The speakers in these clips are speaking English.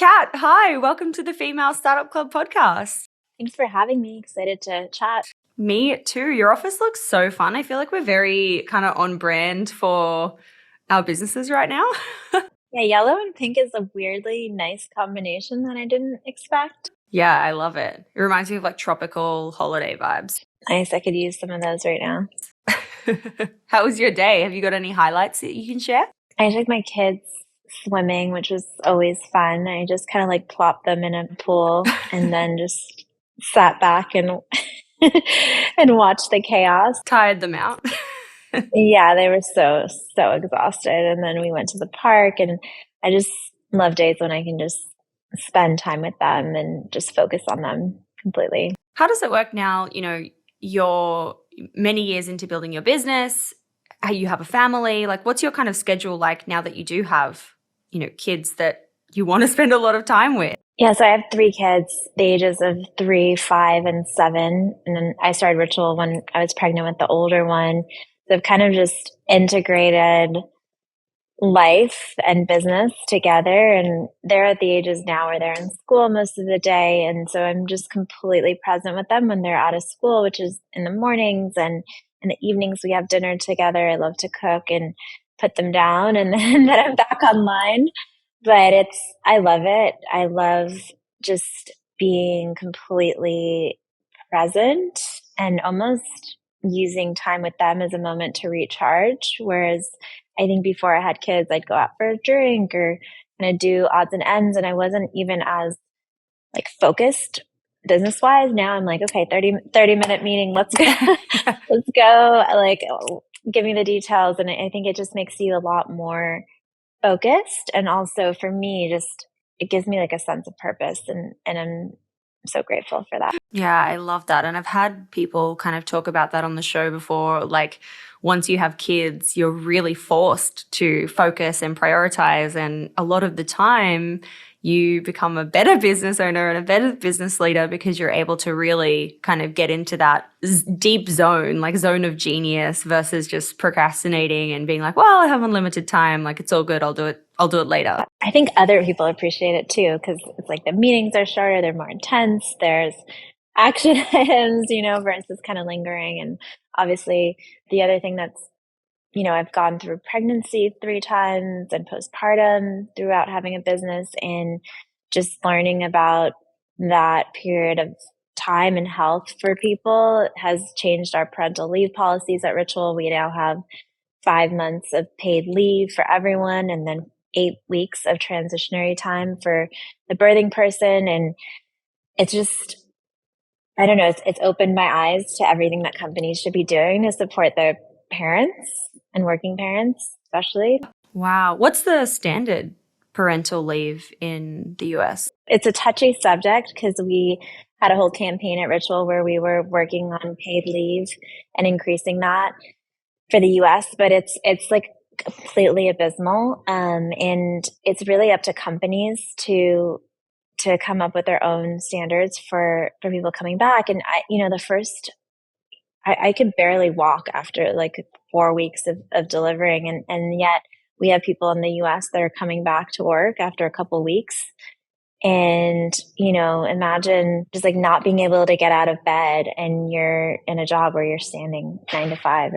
Kat, hi, welcome to the Female Startup Club podcast. Thanks for having me. Excited to chat. Me too. Your office looks so fun. I feel like we're very kind of on brand for our businesses right now. Yeah, yellow and pink is a weirdly nice combination that I didn't expect. Yeah, I love it. It reminds me of like tropical holiday vibes. Nice. I could use some of those right now. How was your day? Have you got any highlights that you can share? I took my kids swimming, which was always fun. I just kind of like plopped them in a pool and then just sat back and and watched the chaos. Tired them out. Yeah, they were so exhausted. And then we went to the park, and I just love days when I can just spend time with them and just focus on them completely. How does it work now? You know, you're many years into building your business, you have a family. Like, what's your kind of schedule like now that you do have, you know, kids that you want to spend a lot of time with? Yeah, so I have 3 kids, the ages of 3, 5, and 7. And then I started Ritual when I was pregnant with the older one. So I've kind of just integrated life and business together. And they're at the ages now where they're in school most of the day. And so I'm just completely present with them when they're out of school, which is in the mornings, and in the evenings we have dinner together. I love to cook and put them down, and then I'm back online. But I love it. I love just being completely present and almost using time with them as a moment to recharge. Whereas I think before I had kids, I'd go out for a drink or kind of do odds and ends, and I wasn't even as like focused business wise. Now I'm like, okay, 30-minute meeting. Let's go. Let's go. Like, give me the details. And I think it just makes you a lot more focused. And also for me, just, it gives me like a sense of purpose, and I'm so grateful for that. Yeah, I love that. And I've had people kind of talk about that on the show before. Like, once you have kids, you're really forced to focus and prioritize. And a lot of the time, you become a better business owner and a better business leader because you're able to really kind of get into that deep zone, like zone of genius, versus just procrastinating and being like, well, I have unlimited time. Like, it's all good. I'll do it later. I think other people appreciate it too, because it's like the meetings are shorter, they're more intense. There's action items, versus kind of lingering. And obviously the other thing that's, I've gone through pregnancy 3 times and postpartum throughout having a business, and just learning about that period of time and health for people has changed our parental leave policies at Ritual. We now have 5 months of paid leave for everyone, and then 8 weeks of transitionary time for the birthing person. And it's just, I don't know, it's opened my eyes to everything that companies should be doing to support their parents and working parents, especially. Wow. What's the standard parental leave in the US? It's a touchy subject because we had a whole campaign at Ritual where we were working on paid leave and increasing that for the US, but it's like completely abysmal. And it's really up to companies to come up with their own standards for people coming back. And I could barely walk after like 4 weeks of delivering. And yet we have people in the US that are coming back to work after a couple weeks. And, imagine just like not being able to get out of bed and you're in a job where you're standing 9 to 5.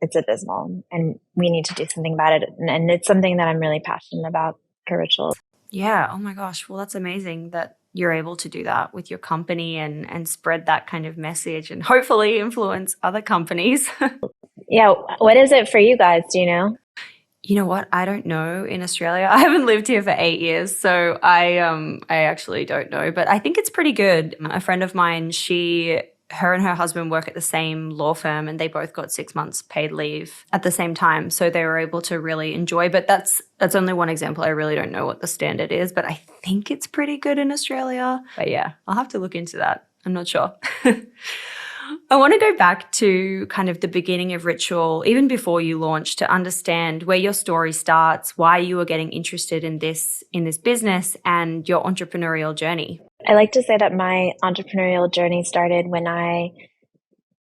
It's abysmal, and we need to do something about it. And it's something that I'm really passionate about for Ritual. Yeah. Oh my gosh. Well, that's amazing that you're able to do that with your company and spread that kind of message and hopefully influence other companies. Yeah. What is it for you guys? Do you know? You know what? I don't know in Australia. I haven't lived here for 8 years, so I actually don't know, but I think it's pretty good. A friend of mine, her and her husband work at the same law firm, and they both got 6 months paid leave at the same time. So they were able to really enjoy, but that's only one example. I really don't know what the standard is, but I think it's pretty good in Australia. But yeah, I'll have to look into that. I'm not sure. I want to go back to kind of the beginning of Ritual, even before you launched, to understand where your story starts, why you were getting interested in this business, and your entrepreneurial journey. I like to say that my entrepreneurial journey started when I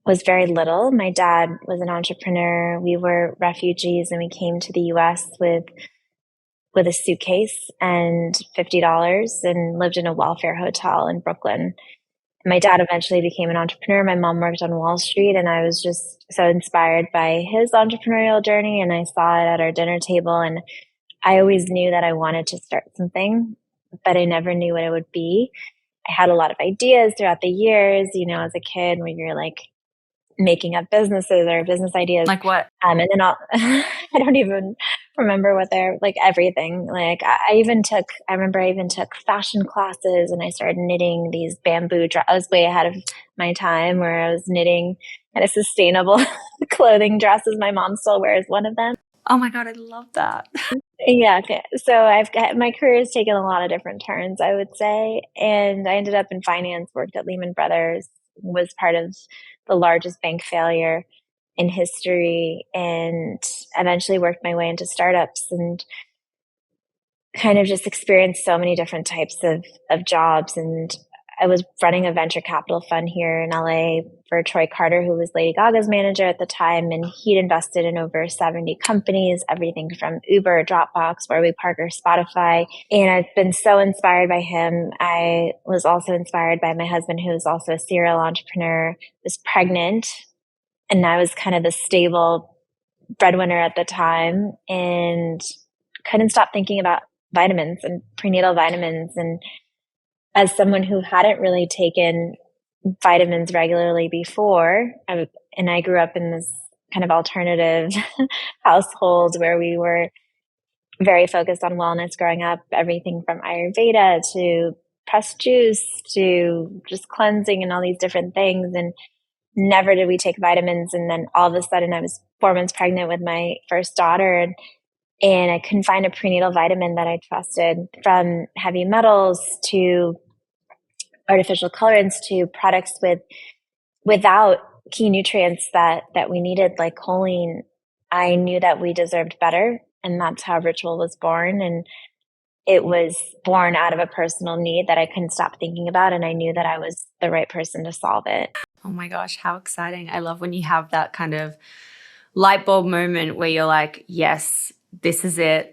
was very little. My dad was an entrepreneur. We were refugees, and we came to the US with with a suitcase and $50 and lived in a welfare hotel in Brooklyn. My dad eventually became an entrepreneur. My mom worked on Wall Street, and I was just so inspired by his entrepreneurial journey. And I saw it at our dinner table. And I always knew that I wanted to start something, but I never knew what it would be. I had a lot of ideas throughout the years, as a kid, when you're like making up businesses or business ideas. Like what? And then I don't even remember what they're like, everything. Like I remember I even took fashion classes, and I started knitting these bamboo I was way ahead of my time, where I was knitting kind of sustainable clothing dresses. My mom still wears one of them. Oh my God, I love that. Yeah. Okay. So my career has taken a lot of different turns, I would say. And I ended up in finance, worked at Lehman Brothers, was part of the largest bank failure in history, and eventually worked my way into startups and kind of just experienced so many different types of jobs. And I was running a venture capital fund here in LA for Troy Carter, who was Lady Gaga's manager at the time. And he'd invested in over 70 companies, everything from Uber, Dropbox, Where We Park, or Spotify. And I've been so inspired by him. I was also inspired by my husband, who was also a serial entrepreneur, was pregnant. And I was kind of the stable breadwinner at the time, and couldn't stop thinking about vitamins and prenatal vitamins. And as someone who hadn't really taken vitamins regularly before, and I grew up in this kind of alternative household where we were very focused on wellness growing up, everything from Ayurveda to pressed juice to just cleansing and all these different things. And never did we take vitamins. And then all of a sudden I was 4 months pregnant with my first daughter, and I couldn't find a prenatal vitamin that I trusted, from heavy metals to artificial colorants to products without key nutrients that we needed, like choline. I knew that we deserved better, and that's how Ritual was born. And it was born out of a personal need that I couldn't stop thinking about, and I knew that I was the right person to solve it. Oh my gosh, how exciting. I love when you have that kind of light bulb moment where you're like, yes, this is it.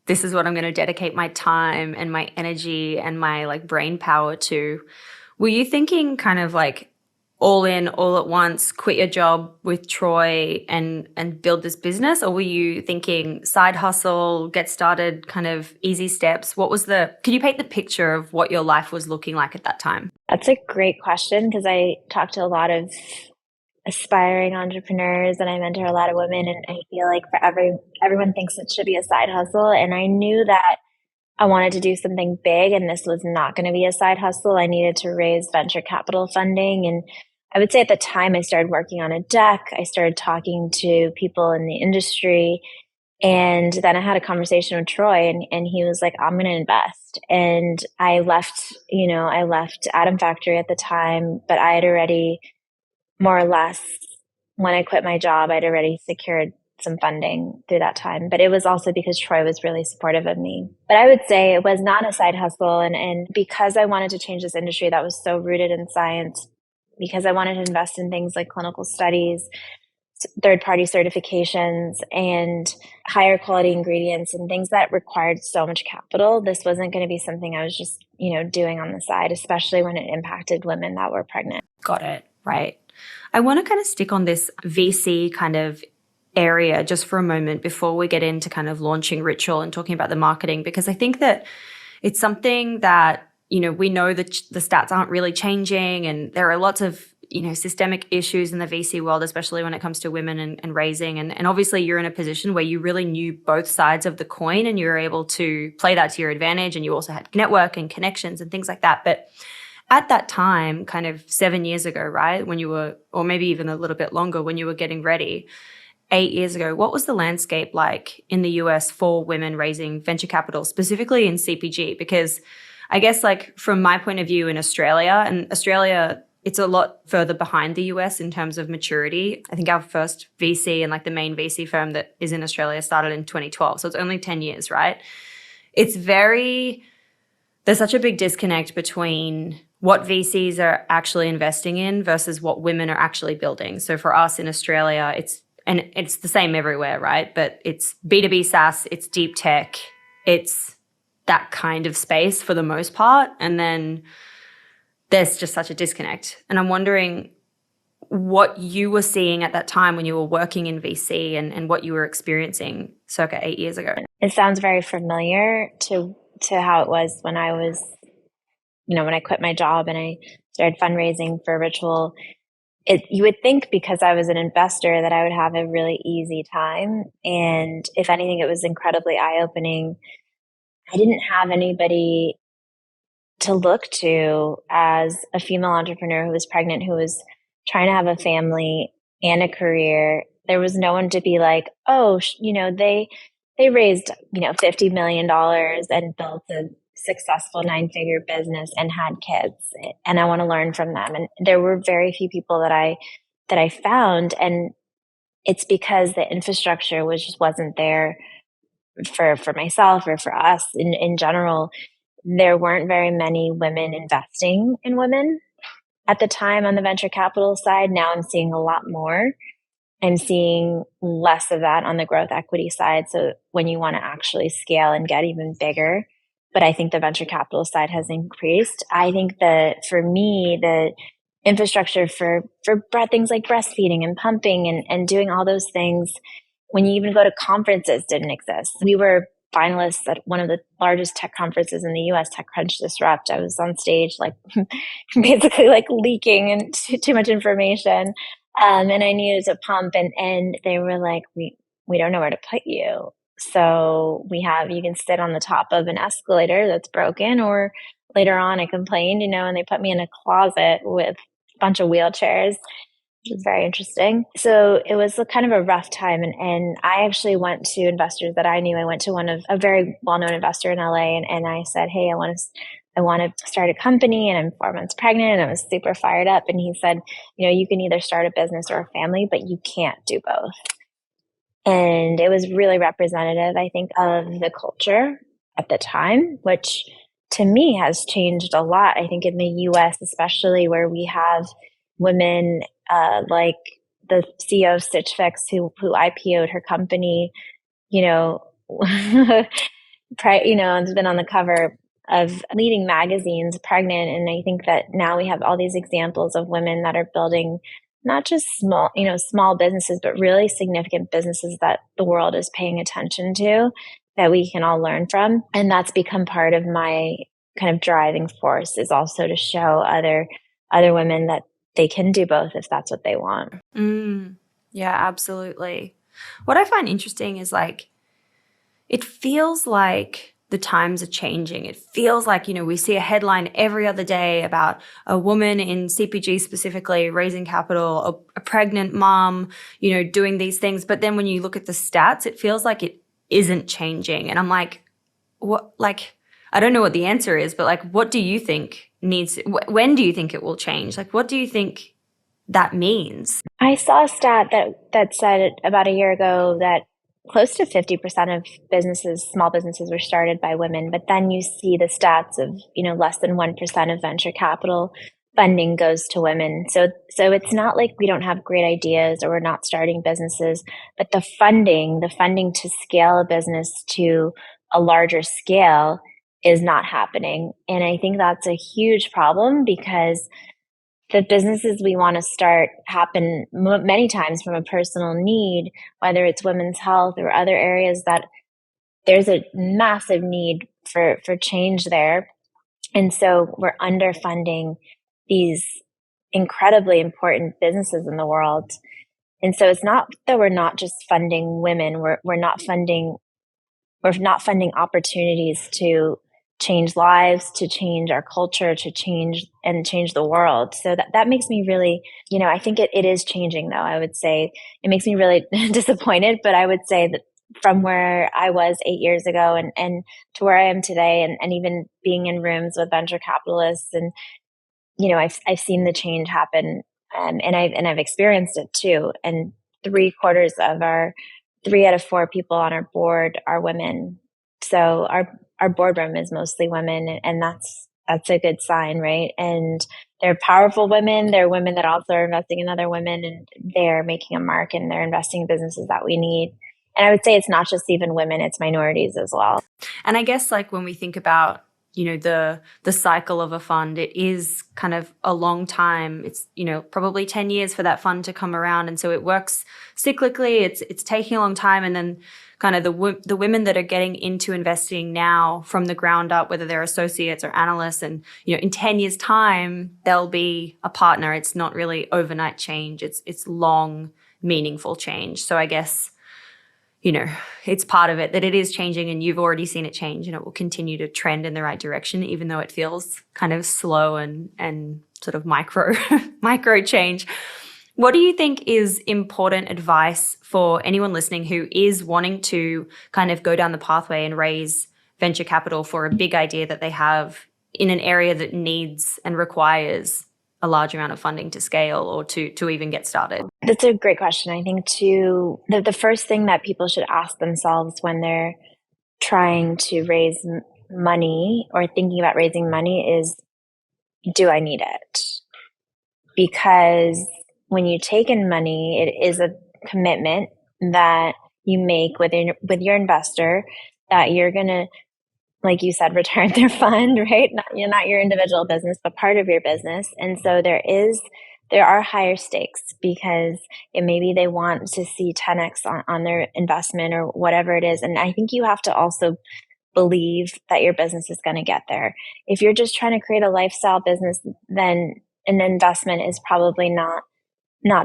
This is what I'm going to dedicate my time and my energy and my like brain power to. Were you thinking kind of like all in, all at once, quit your job with Troy and build this business? Or were you thinking side hustle, get started, kind of easy steps? Can you paint the picture of what your life was looking like at that time? That's a great question, because I talk to a lot of aspiring entrepreneurs, and I mentor a lot of women, and I feel like everyone thinks it should be a side hustle. And I knew that I wanted to do something big, and this was not going to be a side hustle. I needed to raise venture capital funding. And I would say at the time I started working on a deck. I started talking to people in the industry. And then I had a conversation with Troy, and he was like, I'm going to invest. And I left Atom Factory at the time, but I had already, more or less, when I quit my job, I'd already secured some funding through that time. But it was also because Troy was really supportive of me. But I would say it was not a side hustle. And because I wanted to change this industry that was so rooted in science, because I wanted to invest in things like clinical studies, third-party certifications, and higher quality ingredients, and things that required so much capital, this wasn't going to be something I was just, doing on the side, especially when it impacted women that were pregnant. Got it. Right. I want to kind of stick on this VC kind of area just for a moment before we get into kind of launching Ritual and talking about the marketing, because I think that it's something that, we know that the stats aren't really changing, and there are lots of, systemic issues in the VC world, especially when it comes to women and raising. And obviously you're in a position where you really knew both sides of the coin, and you were able to play that to your advantage, and you also had network and connections and things like that. But at that time, kind of 7 years ago, right, when you were, or maybe even a little bit longer, when you were getting ready, 8 years ago, what was the landscape like in the US for women raising venture capital, specifically in CPG? Because I guess like from my point of view in Australia, it's a lot further behind the US in terms of maturity. I think our first VC and like the main VC firm that is in Australia started in 2012. So it's only 10 years, right? There's such a big disconnect between what VCs are actually investing in versus what women are actually building. So for us in Australia, it's the same everywhere, right? But it's B2B SaaS, it's deep tech, it's that kind of space for the most part. And then there's just such a disconnect. And I'm wondering what you were seeing at that time when you were working in VC, and what you were experiencing circa 8 years ago. It sounds very familiar to how it was when I was, when I quit my job and I started fundraising for Ritual. You would think because I was an investor that I would have a really easy time. And if anything, it was incredibly eye-opening. I didn't have anybody to look to as a female entrepreneur who was pregnant, who was trying to have a family and a career. There was no one to be like, oh, they raised, $50 million and built a successful 9-figure business and had kids, and I want to learn from them. And there were very few people that I found, and it's because the infrastructure wasn't there for myself or for us in general. There weren't very many women investing in women at the time on the venture capital side. Now I'm seeing a lot more. I'm seeing less of that on the growth equity side. So when you want to actually scale and get even bigger, but I think the venture capital side has increased. I think that for me, the infrastructure for things like breastfeeding and pumping and doing all those things, when you even go to conferences, didn't exist. We were finalists at one of the largest tech conferences in the US, TechCrunch Disrupt. I was on stage, like basically like leaking and too much information. And I needed to pump, and they were like, we don't know where to put you. So you can sit on the top of an escalator that's broken, or later on I complained, and they put me in a closet with a bunch of wheelchairs, which was very interesting. So it was kind of a rough time. And I actually went to investors that I knew. I went to a very well-known investor in LA, and I said, hey, I want to start a company, and I'm 4 months pregnant, and I was super fired up. And he said, you can either start a business or a family, but you can't do both. And it was really representative, I think, of the culture at the time, which to me has changed a lot. I think in the US, especially, where we have women like the CEO of Stitch Fix, who IPO'd her company, has been on the cover of leading magazines pregnant. And I think that now we have all these examples of women that are building not just small businesses, but really significant businesses that the world is paying attention to, that we can all learn from. And that's become part of my kind of driving force, is also to show other women that they can do both if that's what they want. Yeah, absolutely. What I find interesting is it feels like the times are changing. It feels like, we see a headline every other day about a woman in CPG specifically raising capital, a pregnant mom, doing these things. But then when you look at the stats, it feels like it isn't changing. And I'm like, what? I don't know what the answer is, but what do you think when do you think it will change? What do you think that means? I saw a stat that said about a year ago that close to 50% of small businesses were started by women. But then you see the stats of, less than 1% of venture capital funding goes to women. So it's not like we don't have great ideas or we're not starting businesses, but the funding to scale a business to a larger scale is not happening. And I think that's a huge problem, because the businesses we want to start happen many times from a personal need, whether it's women's health or other areas that there's a massive need for change there. And so we're underfunding these incredibly important businesses in the world. And so it's not that we're not just funding women, we're not funding opportunities to change lives, to change our culture, to change the world. So that makes me really, I think it is changing, though. I would say it makes me really disappointed, but I would say that from where I was 8 years ago and to where I am today, and even being in rooms with venture capitalists, and I've seen the change happen, and I've experienced it too. And 3 out of 4 people on our board are women. So our boardroom is mostly women, and that's a good sign, right? And they're powerful women. They're women that also are investing in other women, and they're making a mark, and they're investing in businesses that we need. And I would say it's not just even women, it's minorities as well. And I guess like when we think about, the cycle of a fund, it is kind of a long time. It's, probably 10 years for that fund to come around. And so it works cyclically. It's taking a long time. And then kind of the women that are getting into investing now from the ground up, whether they're associates or analysts, and, in 10 years time, they'll be a partner. It's not really overnight change. It's long, meaningful change. So I guess, it's part of it that it is changing, and you've already seen it change, and it will continue to trend in the right direction, even though it feels kind of slow and sort of micro change. What do you think is important advice for anyone listening who is wanting to kind of go down the pathway and raise venture capital for a big idea that they have in an area that needs and requires a large amount of funding to scale or to even get started? That's a great question. I think the first thing that people should ask themselves when they're trying to raise money or thinking about raising money is, do I need it? Because when you take in money, it is a commitment that you make with your investor that you're going to, like you said, return their fund, right? You're not your individual business, but part of your business. And so there are higher stakes because maybe they want to see 10x on their investment or whatever it is. And I think you have to also believe that your business is going to get there. If you're just trying to create a lifestyle business, then an investment is probably not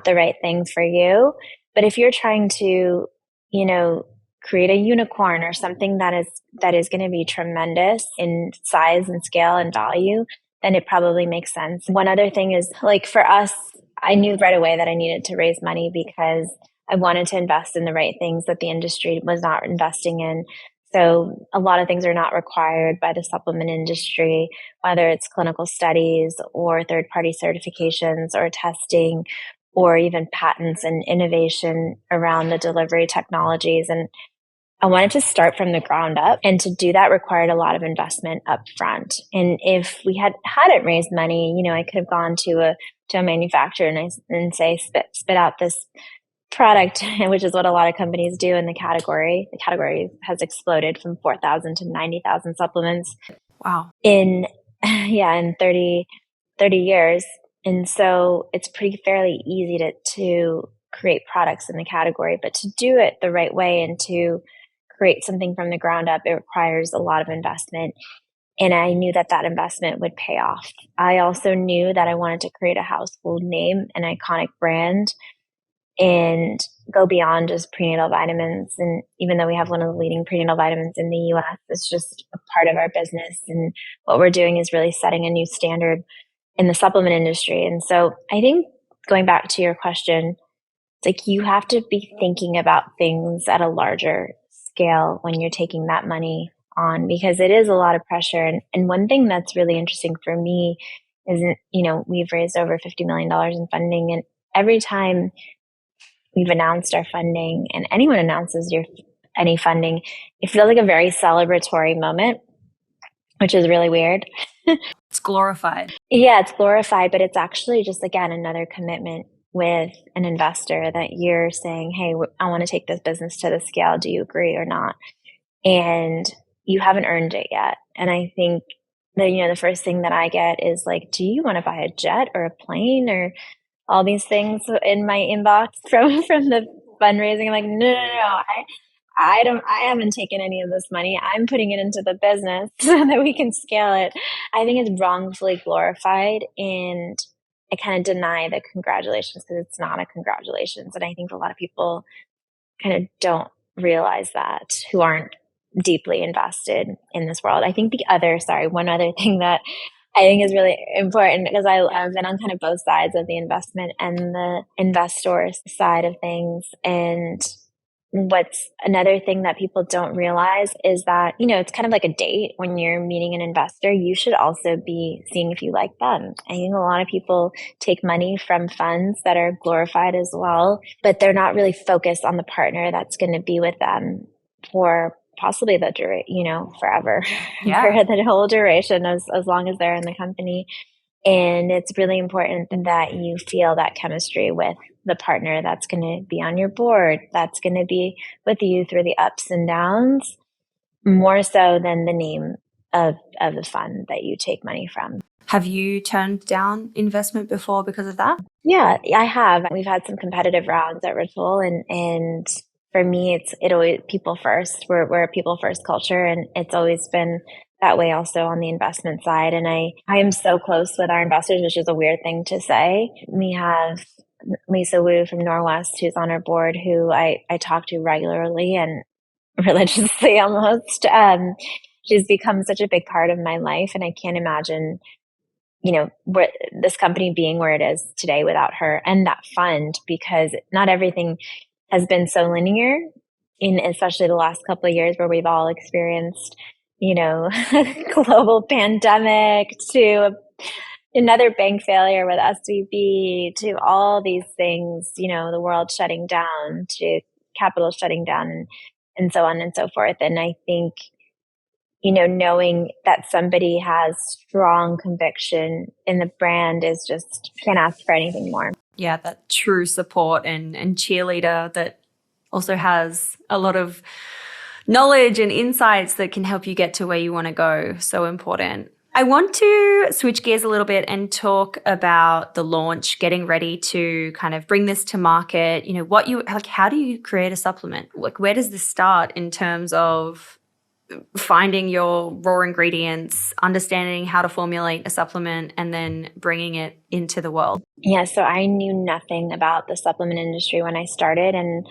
the right thing for you. But if you're trying to, create a unicorn or something that is going to be tremendous in size and scale and value, then it probably makes sense. One other thing is, like, for us, I knew right away that I needed to raise money because I wanted to invest in the right things that the industry was not investing in. So a lot of things are not required by the supplement industry, whether it's clinical studies or third-party certifications or testing or even patents and innovation around the delivery technologies. And I wanted to start from the ground up, and to do that required a lot of investment up front. And if we hadn't raised money, I could have gone to a manufacturer and say, spit out this product, which is what a lot of companies do in the category. The category has exploded from 4,000 to 90,000 supplements. Wow. In 30 years. And so it's fairly easy to create products in the category, but to do it the right way and to create something from the ground up, it requires a lot of investment. And I knew that investment would pay off. I also knew that I wanted to create a household name, an iconic brand, and go beyond just prenatal vitamins. And even though we have one of the leading prenatal vitamins in the US, it's just a part of our business. And what we're doing is really setting a new standard in the supplement industry. And so I think, going back to your question, it's like you have to be thinking about things at a larger scale when you're taking that money on, because it is a lot of pressure. And one thing that's really interesting for me is, we've raised over $50 million in funding. And every time we've announced our funding, and anyone announces any funding, it feels like a very celebratory moment, which is really weird. It's glorified. Yeah, it's glorified, but it's actually just, again, another commitment with an investor that you're saying, hey, I want to take this business to the scale. Do you agree or not? And you haven't earned it yet. And I think the first thing that I get is like, do you want to buy a jet or a plane or all these things in my inbox from the fundraising? I'm like, no, I haven't taken any of this money. I'm putting it into the business so that we can scale it. I think it's wrongfully glorified, and I kind of deny the congratulations because it's not a congratulations. And I think a lot of people kind of don't realize that, who aren't deeply invested in this world. I think one other thing that I think is really important, because I've been on kind of both sides of the investment and the investor side of things. And what's another thing that people don't realize is that, it's kind of like a date. When you're meeting an investor, you should also be seeing if you like them. I think a lot of people take money from funds that are glorified as well, but they're not really focused on the partner that's going to be with them for possibly forever, for the whole duration, as long as they're in the company. And it's really important that you feel that chemistry with the partner that's going to be on your board, that's going to be with you through the ups and downs, more so than the name of the fund that you take money from. Have you turned down investment before because of that? Yeah, I have. We've had some competitive rounds at Ritual, and for me, it always people first. We're a people first culture, and it's always been that way also on the investment side. And I am so close with our investors, which is a weird thing to say. We have Lisa Wu from Norwest, who's on our board, who I talk to regularly and religiously almost. She's become such a big part of my life, and I can't imagine, where this company being where it is today without her and that fund, because not everything has been so linear in especially the last couple of years where we've all experienced, global pandemic to another bank failure with SVB to all these things, the world shutting down to capital shutting down and so on and so forth. And I think, knowing that somebody has strong conviction in the brand is just, can't ask for anything more. Yeah, that true support and cheerleader that also has a lot of knowledge and insights that can help you get to where you want to go. So important. I want to switch gears a little bit and talk about the launch, getting ready to kind of bring this to market. How do you create a supplement? Like, where does this start in terms of finding your raw ingredients, understanding how to formulate a supplement, and then bringing it into the world? Yeah, so I knew nothing about the supplement industry when I started. And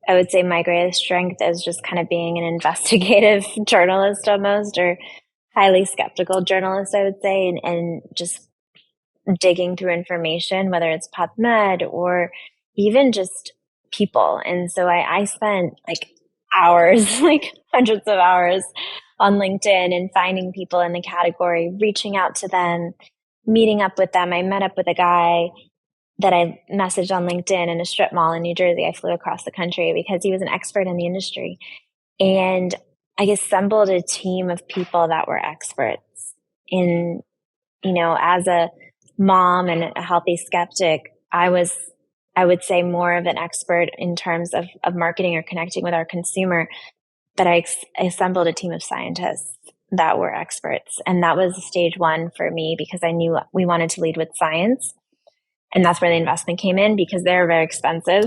I would say my greatest strength is just kind of being an investigative journalist almost, or highly skeptical journalist, I would say, and just digging through information, whether it's PubMed or even just people. And so I spent like hours, like hundreds of hours on LinkedIn and finding people in the category, reaching out to them, meeting up with them. I met up with a guy that I messaged on LinkedIn in a strip mall in New Jersey. I flew across the country because he was an expert in the industry. And I assembled a team of people that were experts in, as a mom and a healthy skeptic, I would say more of an expert in terms of marketing or connecting with our consumer, but I assembled a team of scientists that were experts. And that was stage one for me because I knew we wanted to lead with science. And that's where the investment came in because they're very expensive.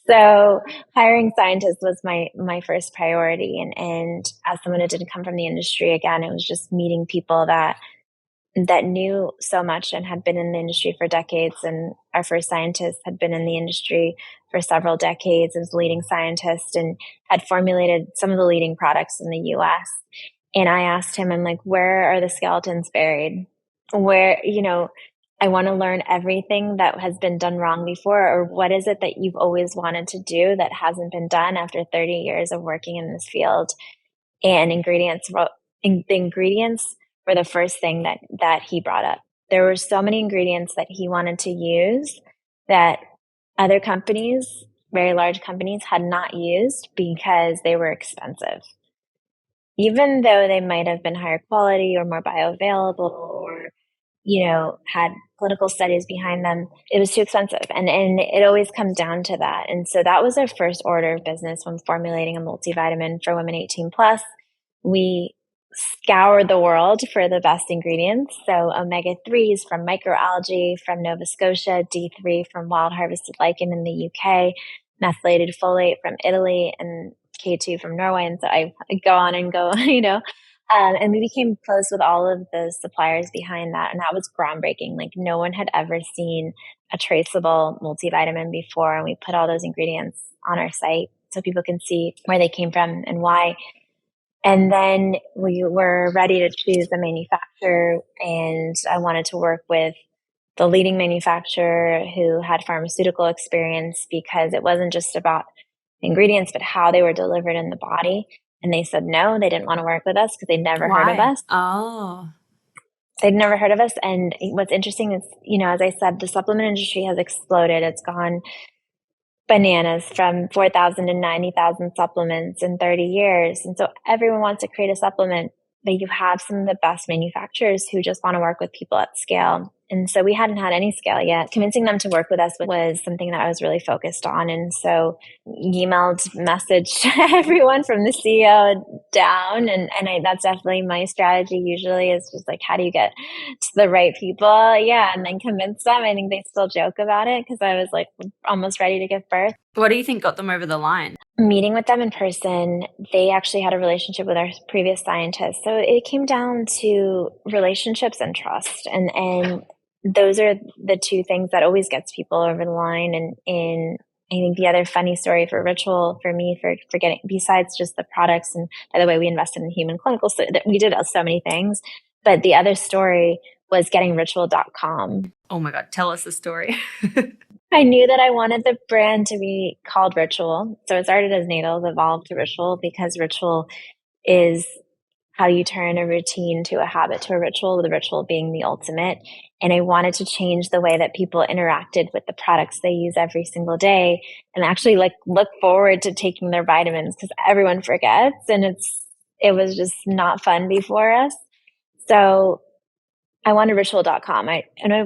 So hiring scientists was my first priority. And as someone who didn't come from the industry, again, it was just meeting people that knew so much and had been in the industry for decades. And our first scientist had been in the industry for several decades and was a leading scientist and had formulated some of the leading products in the US. And I asked him, I'm like, where are the skeletons buried? Where, I want to learn everything that has been done wrong before, or what is it that you've always wanted to do that hasn't been done after 30 years of working in this field? And the ingredients were the first thing that he brought up. There were so many ingredients that he wanted to use that other companies, very large companies, had not used because they were expensive. Even though they might have been higher quality or more bioavailable or, had clinical studies behind them, it was too expensive. And it always comes down to that. And so that was our first order of business when formulating a multivitamin for women 18 plus. We scoured the world for the best ingredients. So omega-3s from microalgae from Nova Scotia, D3 from wild harvested lichen in the UK, methylated folate from Italy, and K2 from Norway. And so I go on and go, and we became close with all of the suppliers behind that. And that was groundbreaking. Like no one had ever seen a traceable multivitamin before. And we put all those ingredients on our site so people can see where they came from and why. And then we were ready to choose the manufacturer, and I wanted to work with the leading manufacturer who had pharmaceutical experience because it wasn't just about ingredients, but how they were delivered in the body. And they said no, they didn't want to work with us because they'd never heard of us. Oh. They'd never heard of us. And what's interesting is, as I said, the supplement industry has exploded. It's gone bananas from 4,000 to 90,000 supplements in 30 years. And so everyone wants to create a supplement, but you have some of the best manufacturers who just want to work with people at scale. And so we hadn't had any scale yet. Convincing them to work with us was something that I was really focused on. And so emailed, messaged everyone from the CEO down. That's definitely my strategy usually, is just like, how do you get to the right people? Yeah. And then convince them. I think they still joke about it because I was like almost ready to give birth. What do you think got them over the line? Meeting with them in person, they actually had a relationship with our previous scientists. So it came down to relationships and trust. And those are the two things that always gets people over the line. And I think the other funny story for Ritual, for me, for getting, besides just the products, and by the way, we invested in human clinical, so we did so many things. But the other story was getting ritual.com. Oh my God, tell us the story. I knew that I wanted the brand to be called Ritual. So it started as Natal, evolved to Ritual, because ritual is how you turn a routine to a habit, to a ritual, the ritual being the ultimate. And I wanted to change the way that people interacted with the products they use every single day, and actually like look forward to taking their vitamins, because everyone forgets, and it was just not fun before us. So I wanted ritual.com. I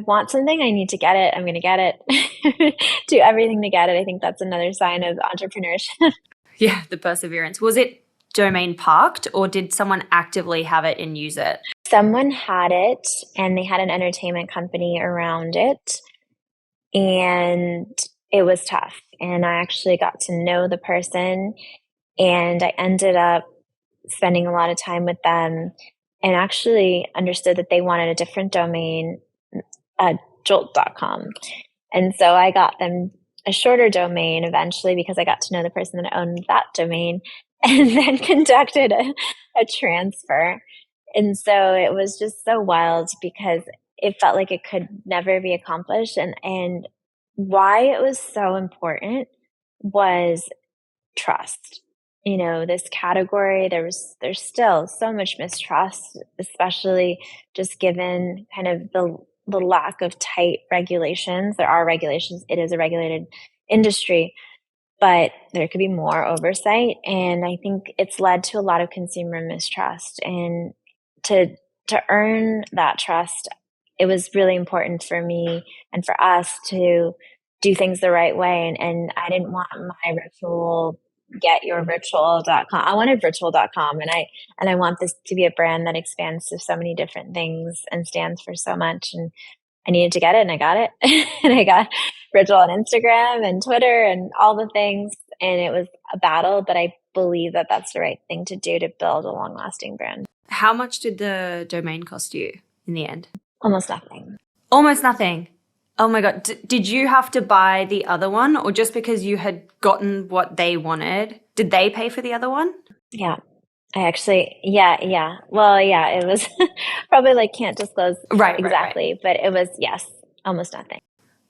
want something, I need to get it. I'm going to get it. Do everything to get it. I think that's another sign of entrepreneurship. Yeah, the perseverance. Was it domain parked, or did someone actively have it and use it? Someone had it, and they had an entertainment company around it, and it was tough. And I actually got to know the person, and I ended up spending a lot of time with them, and actually understood that they wanted a different domain, jolt.com. And so I got them a shorter domain eventually, because I got to know the person that owned that domain, and then conducted a transfer. And so it was just so wild, because it felt like it could never be accomplished. And why it was so important was trust. You know, this category, there's still so much mistrust, especially just given kind of the lack of tight regulations. There are regulations. It is a regulated industry, but there could be more oversight. And I think it's led to a lot of consumer mistrust. And to earn that trust, it was really important for me and for us to do things the right way. And I didn't want my ritual, getyourritual.com. I wanted ritual.com. And I want this to be a brand that expands to so many different things and stands for so much. And I needed to get it, and I got it. And I got Ritual on Instagram and Twitter and all the things. And it was a battle, but I believe that that's the right thing to do to build a long lasting brand. How much did the domain cost you in the end? Almost nothing. Almost nothing. Oh my God. Did you have to buy the other one, or just because you had gotten what they wanted, did they pay for the other one? Yeah. I actually, yeah. Well, yeah, it was probably like can't disclose exactly, but it was, yes, almost nothing.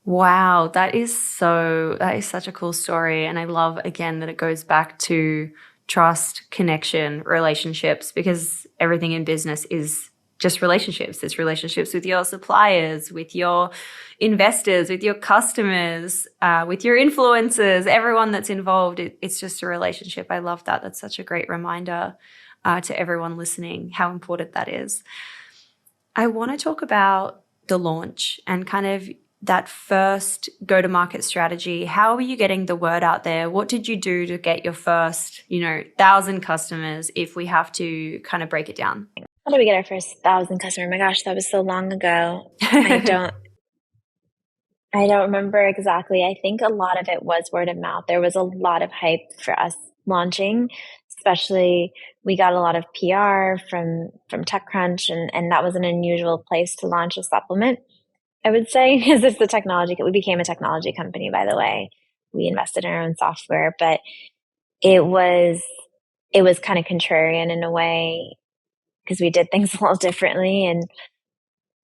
Wow. That is such a cool story. And I love, again, that it goes back to trust, connection, relationships, because everything in business is just relationships. It's relationships with your suppliers, with your investors, with your customers, with your influencers, everyone that's involved. It's just a relationship. I love that. That's such a great reminder to everyone listening how important that is. I want to talk about the launch and kind of that first go-to-market strategy. How are you getting the word out there? What did you do to get your first, 1,000 customers, if we have to kind of break it down? How did we get our first 1,000 customers? My gosh, that was so long ago. I don't remember exactly. I think a lot of it was word of mouth. There was a lot of hype for us launching, especially we got a lot of PR from TechCrunch, and that was an unusual place to launch a supplement, I would say, because it's we became a technology company, by the way. We invested in our own software, but it was kind of contrarian in a way, because we did things a little differently, and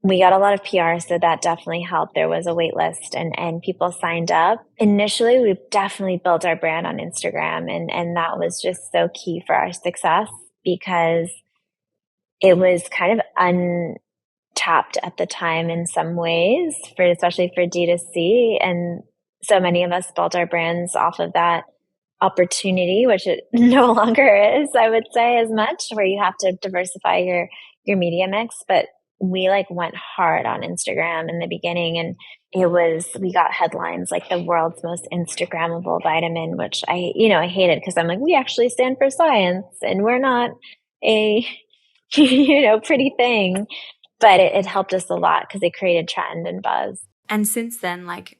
we got a lot of PR, so that definitely helped. There was a wait list, and people signed up. Initially, we definitely built our brand on Instagram, and that was just so key for our success, because it was kind of untapped at the time in some ways, especially for D2C. And so many of us built our brands off of that opportunity, which it no longer is, I would say, as much, where you have to diversify your media mix. But we like went hard on Instagram in the beginning, and we got headlines like the world's most Instagrammable vitamin, which I hated because I'm like, we actually stand for science and we're not a, pretty thing. But it helped us a lot because it created trend and buzz. And since then, like,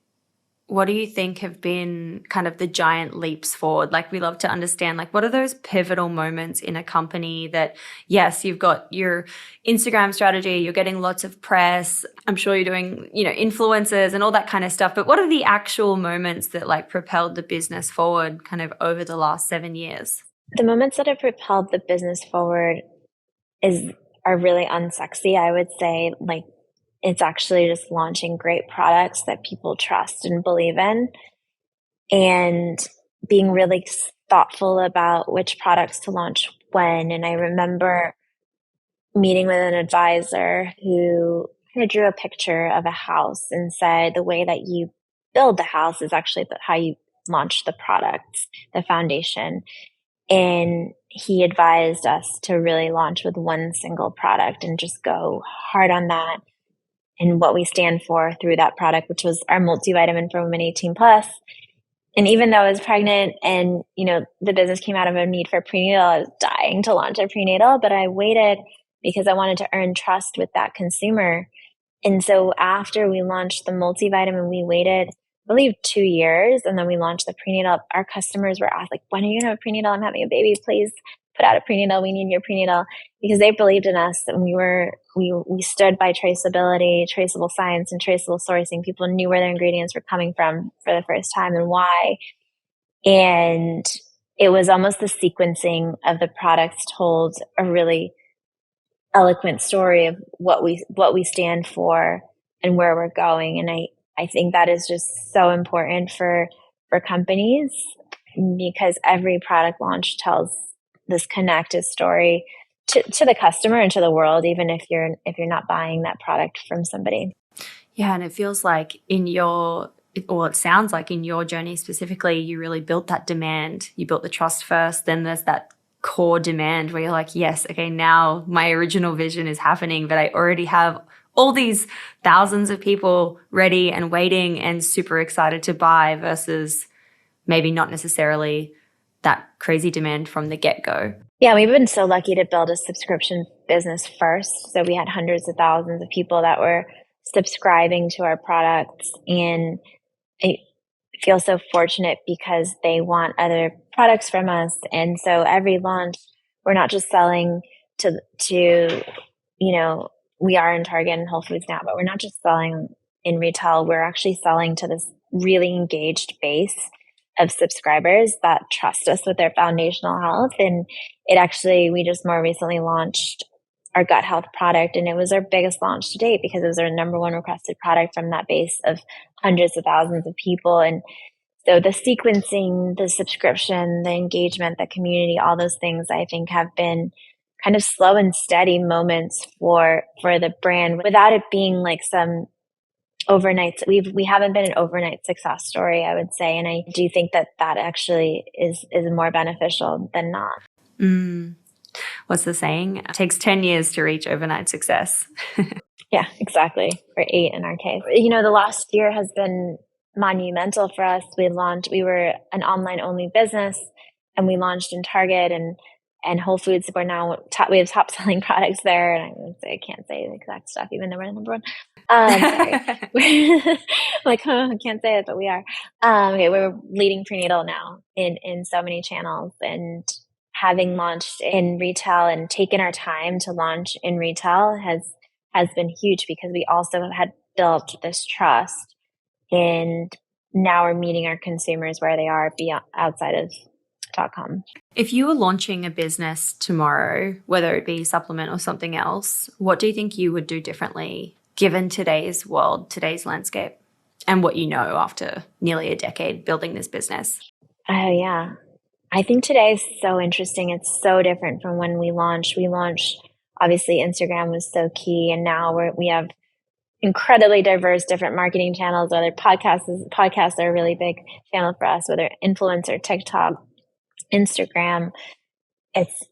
what do you think have been kind of the giant leaps forward? Like, we love to understand, like, what are those pivotal moments in a company that, yes, you've got your Instagram strategy, you're getting lots of press, I'm sure you're doing, influencers and all that kind of stuff. But what are the actual moments that like propelled the business forward kind of over the last 7 years? The moments that have propelled the business forward are really unsexy, I would say. Like, it's actually just launching great products that people trust and believe in, and being really thoughtful about which products to launch when. And I remember meeting with an advisor who kind of drew a picture of a house and said the way that you build the house is actually how you launch the products, the foundation. And he advised us to really launch with one single product and just go hard on that and what we stand for through that product, which was our multivitamin for women 18 plus. And even though I was pregnant and, the business came out of a need for prenatal, I was dying to launch a prenatal, but I waited because I wanted to earn trust with that consumer. And so after we launched the multivitamin, we waited, I believe, 2 years. And then we launched the prenatal. Our customers were asked, like, when are you going to have a prenatal? I'm having a baby. Please put out a prenatal. We need your prenatal, because they believed in us. And we stood by traceability, traceable science, and traceable sourcing. People knew where their ingredients were coming from for the first time and why. And it was almost the sequencing of the products told a really eloquent story of what we stand for and where we're going. And I think that is just so important for companies, because every product launch tells this connected story to the customer and to the world, even if you're not buying that product from somebody. Yeah, and it feels like it sounds like in your journey specifically, you really built that demand. You built the trust first, then there's that core demand where you're like, yes, okay, now my original vision is happening, but I already have all these thousands of people ready and waiting and super excited to buy, versus maybe not necessarily that crazy demand from the get-go. Yeah, we've been so lucky to build a subscription business first. So we had hundreds of thousands of people that were subscribing to our products, and I feel so fortunate because they want other products from us. And so every launch, we're not just selling to we are in Target and Whole Foods now, but we're not just selling in retail. We're actually selling to this really engaged base of subscribers that trust us with their foundational health. And we just more recently launched our gut health product, and it was our biggest launch to date because it was our number one requested product from that base of hundreds of thousands of people. And so the sequencing, the subscription, the engagement, the community, all those things I think have been kind of slow and steady moments for the brand, without it being like some overnight. We haven't been an overnight success story, I would say. And I do think that actually is more beneficial than not. What's the saying? It takes 10 years to reach overnight success. Yeah, exactly. Or 8 in our case. The last year has been monumental for us. We were an online only business, and we launched in Target and Whole Foods. We have top selling products there. And I can't say the exact stuff, even though we're the number one. Sorry. Like, I can't say it, but we are. Okay, we're leading prenatal now in so many channels, and having launched in retail and taken our time to launch in retail has been huge, because we also had built this trust, and now we're meeting our consumers where they are beyond outside of .com. If you were launching a business tomorrow, whether it be supplement or something else, what do you think you would do differently given today's world, today's landscape, and what you know after nearly a decade building this business? Oh, yeah. I think today is so interesting. It's so different from when we launched. Obviously, Instagram was so key, and now we have incredibly diverse different marketing channels. Whether podcasts are a really big channel for us, whether influencer, TikTok, Instagram. It's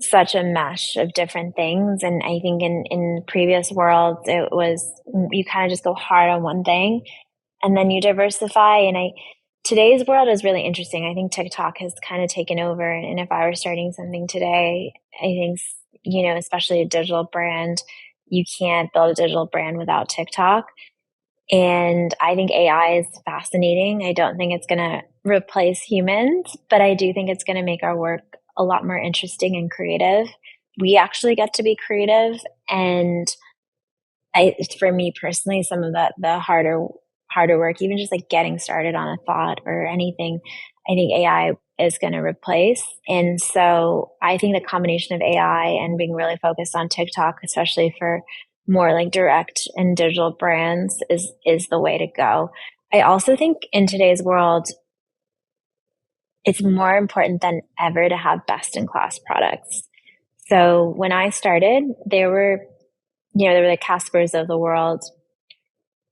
such a mesh of different things. And I think in previous worlds, it was, you kind of just go hard on one thing and then you diversify. Today's world is really interesting. I think TikTok has kind of taken over. And if I were starting something today, I think, especially a digital brand, you can't build a digital brand without TikTok. And I think AI is fascinating. I don't think it's going to replace humans, but I do think it's going to make our work a lot more interesting and creative. We actually get to be creative. And for me personally, some of the harder work, even just like getting started on a thought or anything, I think AI is going to replace. And so I think the combination of AI and being really focused on TikTok, especially for more like direct and digital brands, is the way to go. I also think in today's world, it's more important than ever to have best in class products. So when I started, there were the Caspers of the world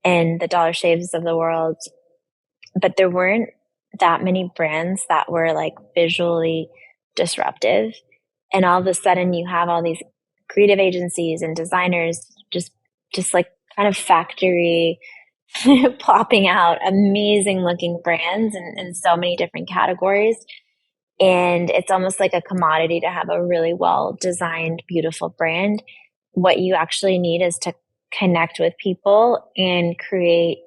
and the Dollar Shaves of the world, but there weren't that many brands that were like visually disruptive. And all of a sudden you have all these creative agencies and designers just like kind of factory plopping out amazing looking brands in so many different categories. And it's almost like a commodity to have a really well designed, beautiful brand. What you actually need is to connect with people and create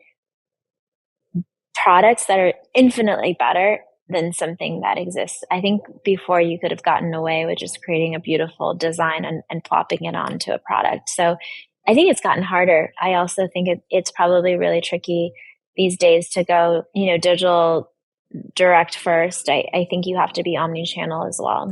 products that are infinitely better than something that exists. I think before you could have gotten away with just creating a beautiful design and plopping it onto a product. So I think it's gotten harder. I also think it's probably really tricky these days to go, digital direct first. I think you have to be omni-channel as well.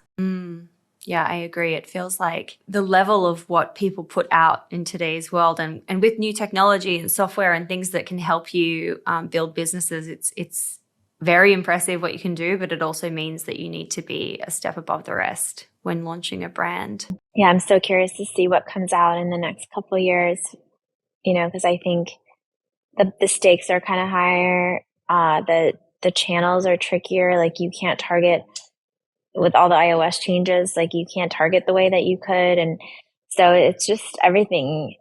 Yeah, I agree. It feels like the level of what people put out in today's world, and with new technology and software and things that can help you build businesses, it's very impressive what you can do, but it also means that you need to be a step above the rest when launching a brand. Yeah, I'm so curious to see what comes out in the next couple of years, because I think the stakes are kind of higher. The channels are trickier. Like you can't target with all the iOS changes, like you can't target the way that you could. And so it's just everything's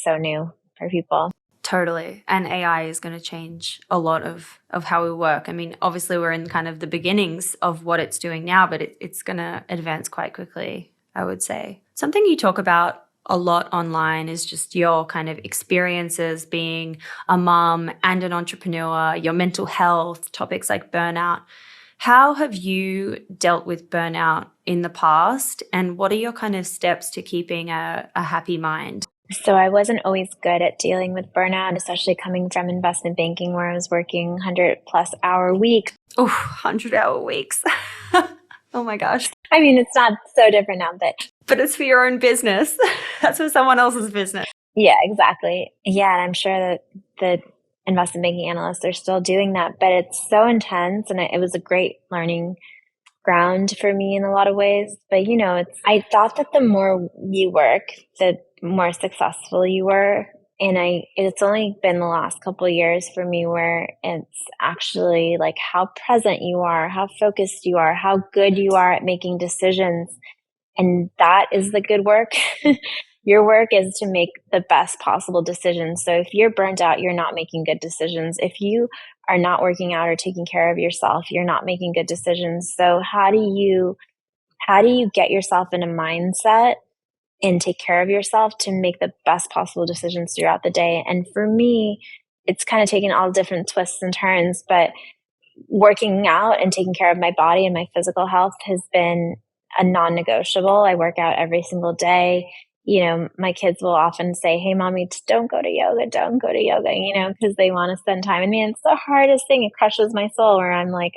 so new for people. Totally. And AI is going to change a lot of how we work. I mean, obviously we're in kind of the beginnings of what it's doing now, but it's going to advance quite quickly, I would say. Something you talk about a lot online is just your kind of experiences being a mom and an entrepreneur, your mental health, topics like burnout. How have you dealt with burnout in the past, and what are your kind of steps to keeping a happy mind? So I wasn't always good at dealing with burnout, especially coming from investment banking where I was working 100+ hour weeks. Oh, 100-hour weeks. Oh my gosh. I mean, it's not so different now, but it's for your own business. That's for someone else's business. Yeah, exactly. Yeah, and I'm sure that the investment banking analysts are still doing that, but it's so intense, and it was a great learning ground for me in a lot of ways. But I thought that the more you work, the more successful you were. And it's only been the last couple of years for me where it's actually like how present you are, how focused you are, how good you are at making decisions. And that is the good work. Your work is to make the best possible decisions. So if you're burnt out, you're not making good decisions. If you are not working out or taking care of yourself, you're not making good decisions. So how do you get yourself in a mindset and take care of yourself to make the best possible decisions throughout the day? And for me, it's kind of taken all different twists and turns, but working out and taking care of my body and my physical health has been a non-negotiable. I work out every single day. My kids will often say, "Hey, mommy, don't go to yoga, because they want to spend time. And man, it's the hardest thing. It crushes my soul where I'm like,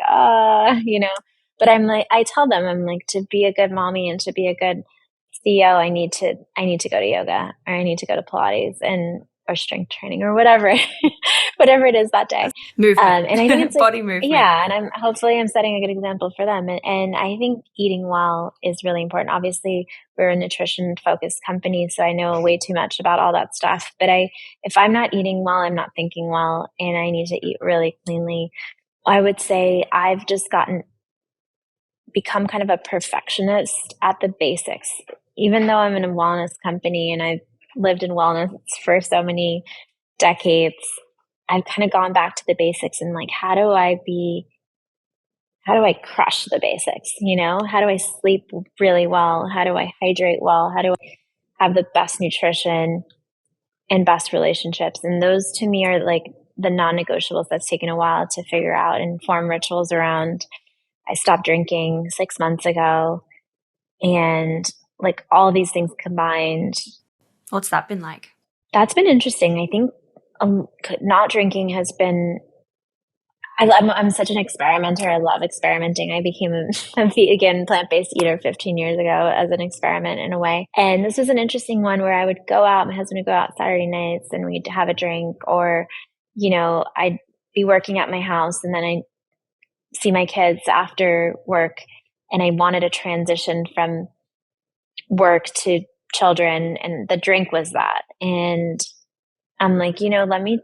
but I'm like, I tell them, I'm like, to be a good mommy and to be a good CEO, I need to go to yoga, or I need to go to Pilates or strength training or whatever, whatever it is that day. Movement. And I think it's body movement. Yeah. And I'm setting a good example for them. And I think eating well is really important. Obviously we're a nutrition focused company, so I know way too much about all that stuff, but if I'm not eating well, I'm not thinking well, and I need to eat really cleanly. I would say I've just gotten become kind of a perfectionist at the basics. Even though I'm in a wellness company and I've lived in wellness for so many decades, I've kind of gone back to the basics and like, how do I crush the basics? How do I sleep really well? How do I hydrate well? How do I have the best nutrition and best relationships? And those to me are like the non-negotiables that's taken a while to figure out and form rituals around. I stopped drinking 6 months ago, and like all these things combined. What's that been like? That's been interesting. I think not drinking has been. I'm such an experimenter. I love experimenting. I became a vegan, plant-based eater 15 years ago as an experiment in a way. And this was an interesting one where I would go out, my husband would go out Saturday nights and we'd have a drink, or, I'd be working at my house and then I'd see my kids after work, and I wanted to transition from work to children, and the drink was that. And I'm like, let me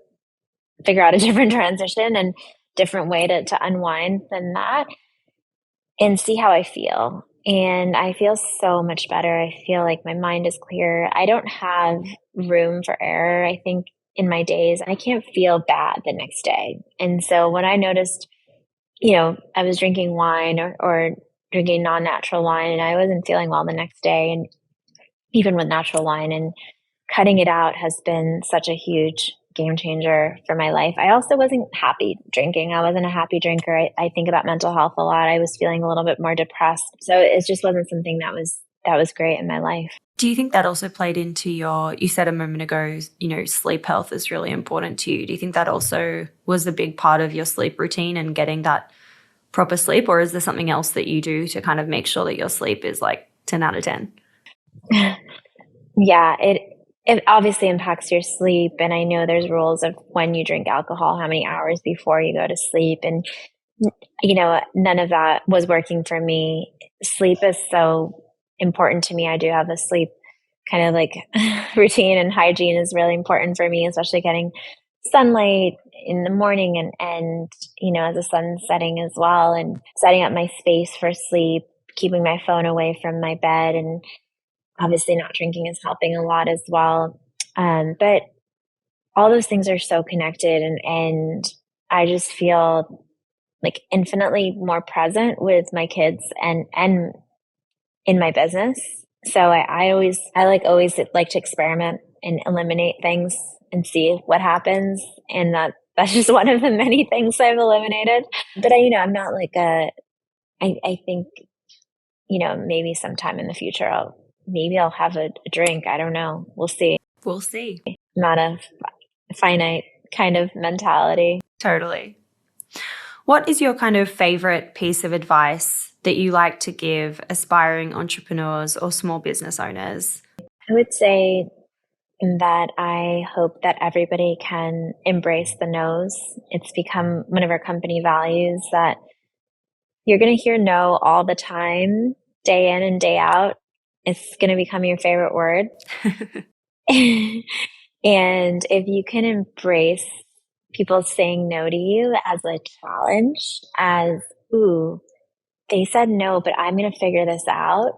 figure out a different transition and different way to unwind than that and see how I feel. And I feel so much better. I feel like my mind is clear. I don't have room for error. I think in my days, I can't feel bad the next day. And so when I noticed, I was drinking wine or drinking non-natural wine and I wasn't feeling well the next day, and even with natural wine, and cutting it out has been such a huge game changer for my life. I also wasn't happy drinking. I wasn't a happy drinker. I think about mental health a lot. I was feeling a little bit more depressed. So it just wasn't something that was great in my life. Do you think that also played into you said a moment ago, sleep health is really important to you. Do you think that also was a big part of your sleep routine and getting that proper sleep? Or is there something else that you do to kind of make sure that your sleep is like 10 out of 10? Yeah, it obviously impacts your sleep. And I know there's rules of when you drink alcohol, how many hours before you go to sleep. And, none of that was working for me. Sleep is so important to me. I do have a sleep kind of like routine, and hygiene is really important for me, especially getting sunlight in the morning and as the sun's setting as well, and setting up my space for sleep, keeping my phone away from my bed, and obviously not drinking is helping a lot as well. But all those things are so connected, and I just feel like infinitely more present with my kids and in my business. So I always like to experiment and eliminate things and see what happens. And that's just one of the many things I've eliminated. But I'm not like I think, maybe sometime in the future, I'll have a drink. I don't know. We'll see. We'll see. Not a finite kind of mentality. Totally. What is your kind of favorite piece of advice that you like to give aspiring entrepreneurs or small business owners? I would say that I hope that everybody can embrace the no's. It's become one of our company values that you're going to hear no all the time, day in and day out. It's going to become your favorite word. And if you can embrace people saying no to you as a challenge, as, ooh, they said no, but I'm going to figure this out.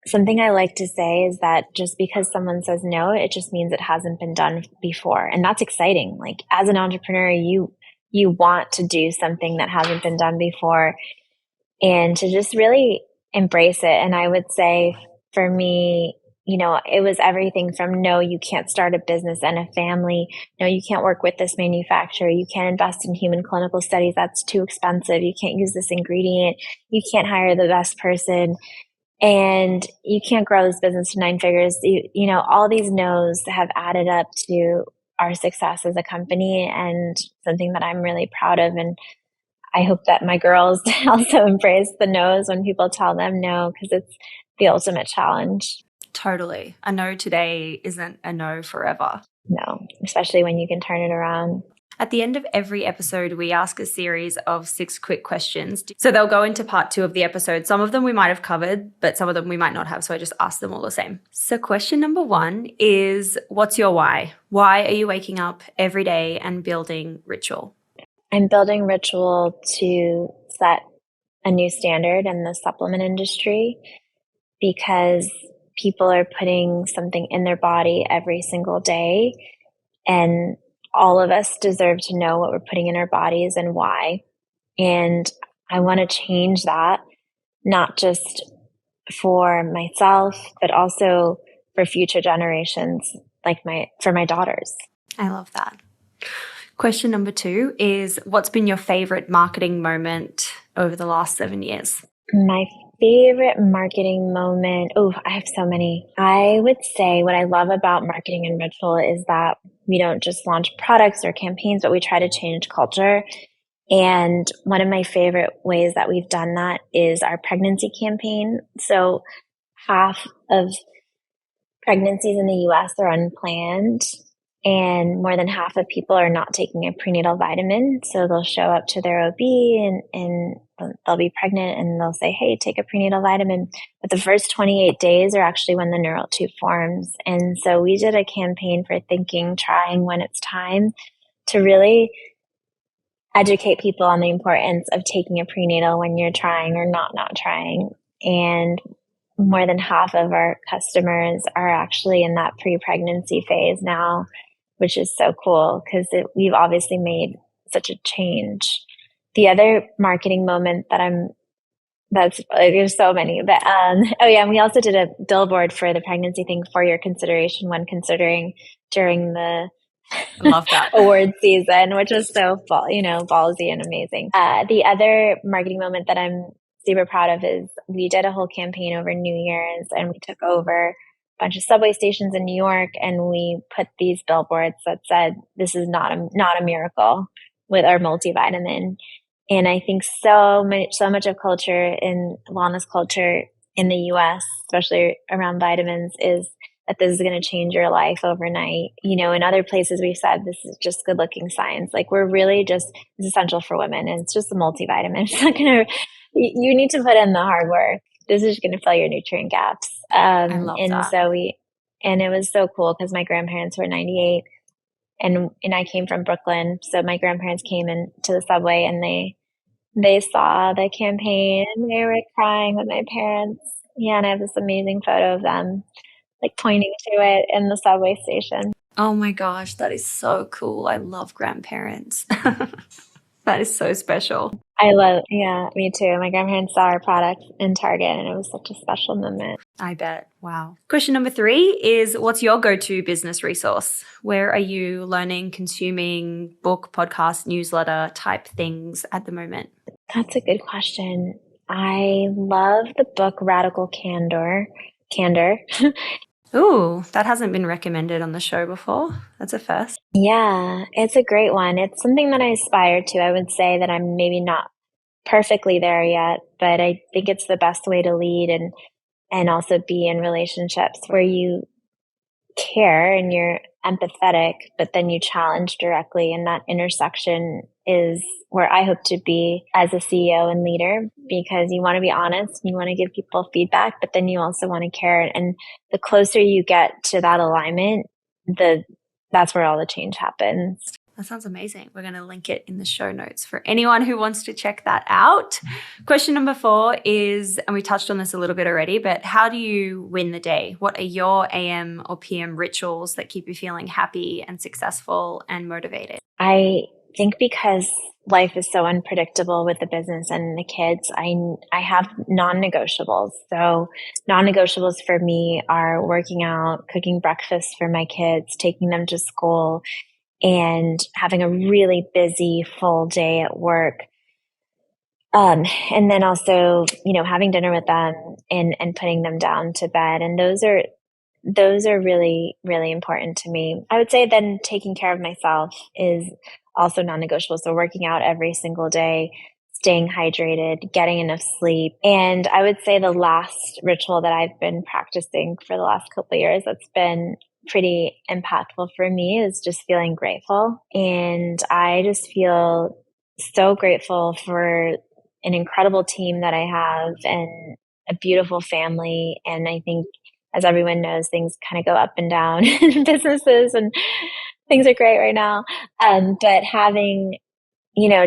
Something I like to say is that just because someone says no, it just means it hasn't been done before. And that's exciting. Like as an entrepreneur, you want to do something that hasn't been done before, and to just really embrace it. And I would say for me, it was everything from no, you can't start a business and a family. No, you can't work with this manufacturer. You can't invest in human clinical studies. That's too expensive. You can't use this ingredient. You can't hire the best person. And you can't grow this business to 9 figures. All these no's have added up to our success as a company, and something that I'm really proud of. And I hope that my girls also embrace the no's when people tell them no, because it's the ultimate challenge. Totally. A no today isn't a no forever. No, especially when you can turn it around. At the end of every episode, we ask a series of 6 quick questions. So they'll go into part 2 of the episode. Some of them we might have covered, but some of them we might not have. So I just ask them all the same. So question number 1 is, what's your why? Why are you waking up every day and building ritual? I'm building ritual to set a new standard in the supplement industry because people are putting something in their body every single day. And all of us deserve to know what we're putting in our bodies and why. And I want to change that, not just for myself, but also for future generations, like for my daughters. I love that. Question number 2 is, what's been your favorite marketing moment over the last 7 years? My favorite marketing moment. Oh, I have so many. I would say what I love about marketing in Ritual is that we don't just launch products or campaigns, but we try to change culture. And one of my favorite ways that we've done that is our pregnancy campaign. So half of pregnancies in the US are unplanned, and more than half of people are not taking a prenatal vitamin. So they'll show up to their OB and they'll be pregnant and they'll say, hey, take a prenatal vitamin. But the first 28 days are actually when the neural tube forms. And so we did a campaign for thinking, trying when it's time to really educate people on the importance of taking a prenatal when you're trying or not trying. And more than half of our customers are actually in that pre-pregnancy phase now, which is so cool because we've obviously made such a change. The other marketing moment there's so many, but and we also did a billboard for the pregnancy thing for your consideration when considering during the Love that. award season, which was so ballsy and amazing. The other marketing moment that I'm super proud of is we did a whole campaign over New Year's and we took over a bunch of subway stations in New York and we put these billboards that said, this is not a miracle with our multivitamin. And I think so much of culture in wellness culture in the US, especially around vitamins, is that this is going to change your life overnight. In other places we've said this is just good looking science. Like we're really it's essential for women and it's just a multivitamin. It's not going to, you need to put in the hard work. This is going to fill your nutrient gaps. I love and that. so and it was so cool because my grandparents were 98 and I came from Brooklyn. So my grandparents came into the subway and they saw the campaign and they were crying with my parents. Yeah. And I have this amazing photo of them like pointing to it in the subway station. Oh my gosh, that is so cool. I love grandparents. That is so special. Yeah, me too. My grandparents saw our product in Target and it was such a special moment. I bet. Wow. Question number 3 is, what's your go-to business resource? Where are you learning, consuming book, podcast, newsletter type things at the moment? That's a good question. I love the book Radical Candor. Ooh, that hasn't been recommended on the show before. That's a first. Yeah, it's a great one. It's something that I aspire to. I would say that I'm maybe not perfectly there yet, but I think it's the best way to lead and also be in relationships where you care and you're empathetic, but then you challenge directly. And that intersection is where I hope to be as a CEO and leader, because you want to be honest, you want to give people feedback, but then you also want to care. And the closer you get to that alignment, that's where all the change happens. That sounds amazing. We're going to link it in the show notes for anyone who wants to check that out. Question number 4 is, and we touched on this a little bit already, but how do you win the day? What are your AM or PM rituals that keep you feeling happy and successful and motivated? I think because life is so unpredictable with the business and the kids, I have non-negotiables. So non-negotiables for me are working out, cooking breakfast for my kids, taking them to school, and having a really busy full day at work. And then also, having dinner with them and putting them down to bed. And those are really, really important to me. I would say then taking care of myself is also non-negotiable. So working out every single day, staying hydrated, getting enough sleep. And I would say the last ritual that I've been practicing for the last couple of years that's been pretty impactful for me is just feeling grateful. And I just feel so grateful for an incredible team that I have and a beautiful family. And I think, as everyone knows, things kind of go up and down in businesses and things are great right now. But having,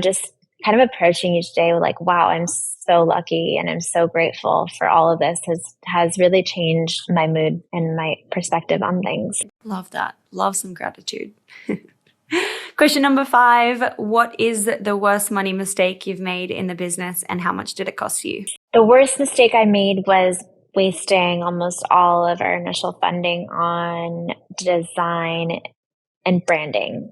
just kind of approaching each day with like, wow, I'm so lucky and I'm so grateful for all of this has really changed my mood and my perspective on things. Love that. Love some gratitude. Question number 5. What is the worst money mistake you've made in the business and how much did it cost you? The worst mistake I made was wasting almost all of our initial funding on design and branding.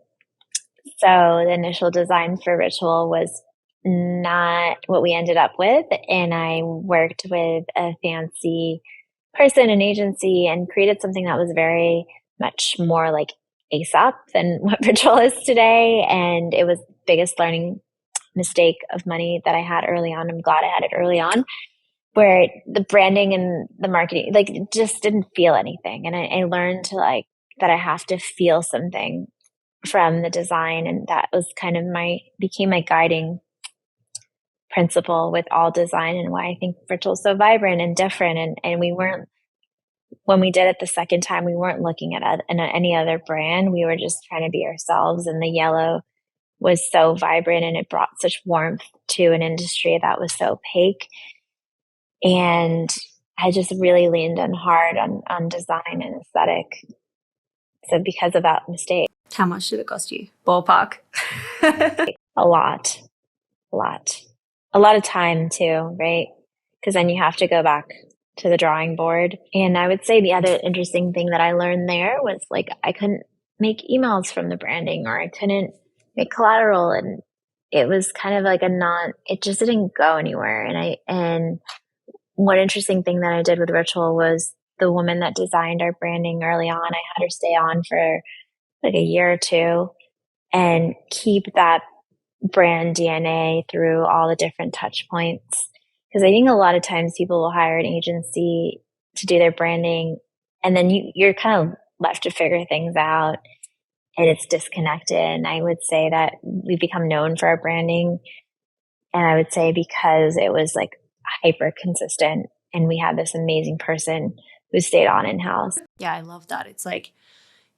So the initial design for Ritual was not what we ended up with. And I worked with a fancy person, an agency, and created something that was very much more like ASAP than what Ritual is today. And it was the biggest learning mistake of money that I had early on. I'm glad I had it early on, where the branding and the marketing, like, it just didn't feel anything. And I learned to that I have to feel something from the design. And that was kind of became my guiding principle with all design and why I think Ritual is so vibrant and different. And we weren't, when we did it the second time, we weren't looking at any other brand. We were just trying to be ourselves. And the yellow was so vibrant and it brought such warmth to an industry that was so opaque. And I just really leaned in hard on design and aesthetic. So because of that mistake. How much did it cost you? Ballpark. A lot of time too, right? Because then you have to go back to the drawing board. And I would say the other interesting thing that I learned there was I couldn't make emails from the branding, or I couldn't make collateral, and it was kind of it just didn't go anywhere. And one interesting thing that I did with Ritual was the woman that designed our branding early on, I had her stay on for a year or two and keep that brand DNA through all the different touch points. Because I think a lot of times people will hire an agency to do their branding, and then you're kind of left to figure things out, and it's disconnected. And I would say that we've become known for our branding, and I would say because it was hyper consistent, and we had this amazing person who stayed on in-house. Yeah, I love that. It's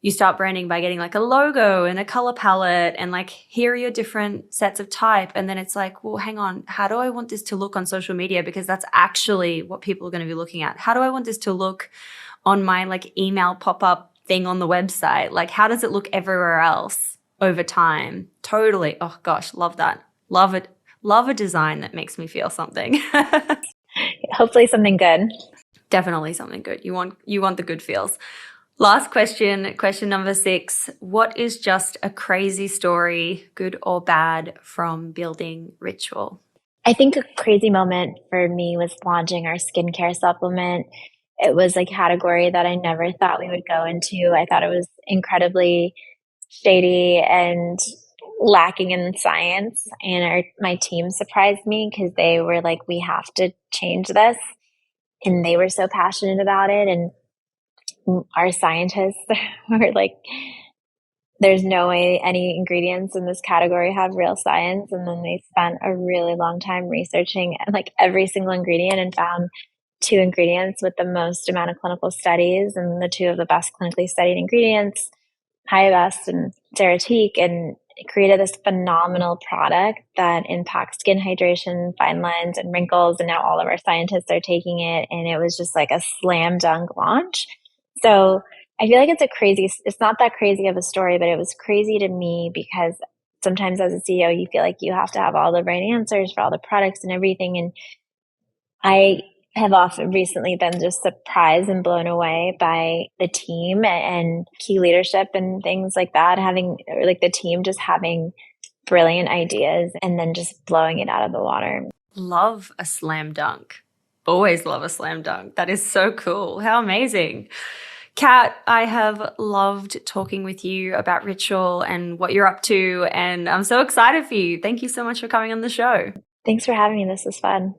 you start branding by getting a logo and a color palette and here are your different sets of type. And then it's well, hang on, how do I want this to look on social media? Because that's actually what people are going to be looking at. How do I want this to look on my email pop-up thing on the website? How does it look everywhere else over time? Totally. Oh gosh, love that. Love it. Love a design that makes me feel something. Hopefully something good. Definitely something good. You want the good feels. Last question number 6. What is just a crazy story, good or bad, from building Ritual? I think a crazy moment for me was launching our skincare supplement. It was a category that I never thought we would go into. I thought it was incredibly shady and lacking in science. And my team surprised me because they were we have to change this. And they were so passionate about it. And our scientists were there's no way any ingredients in this category have real science. And then they spent a really long time researching every single ingredient and found 2 ingredients with the most amount of clinical studies, and the 2 of the best clinically studied ingredients, Hyabest and Ceretique, and created this phenomenal product that impacts skin hydration, fine lines, and wrinkles. And now all of our scientists are taking it, and it was just a slam dunk launch. So I feel it's not that crazy of a story, but it was crazy to me because sometimes as a CEO, you feel you have to have all the right answers for all the products and everything. And I have often recently been just surprised and blown away by the team and key leadership and things like that, having the team just having brilliant ideas and then just blowing it out of the water. Love a slam dunk. Always love a slam dunk. That is so cool. How amazing. Kat, I have loved talking with you about Ritual and what you're up to, and I'm so excited for you. Thank you so much for coming on the show. Thanks for having me. This was fun.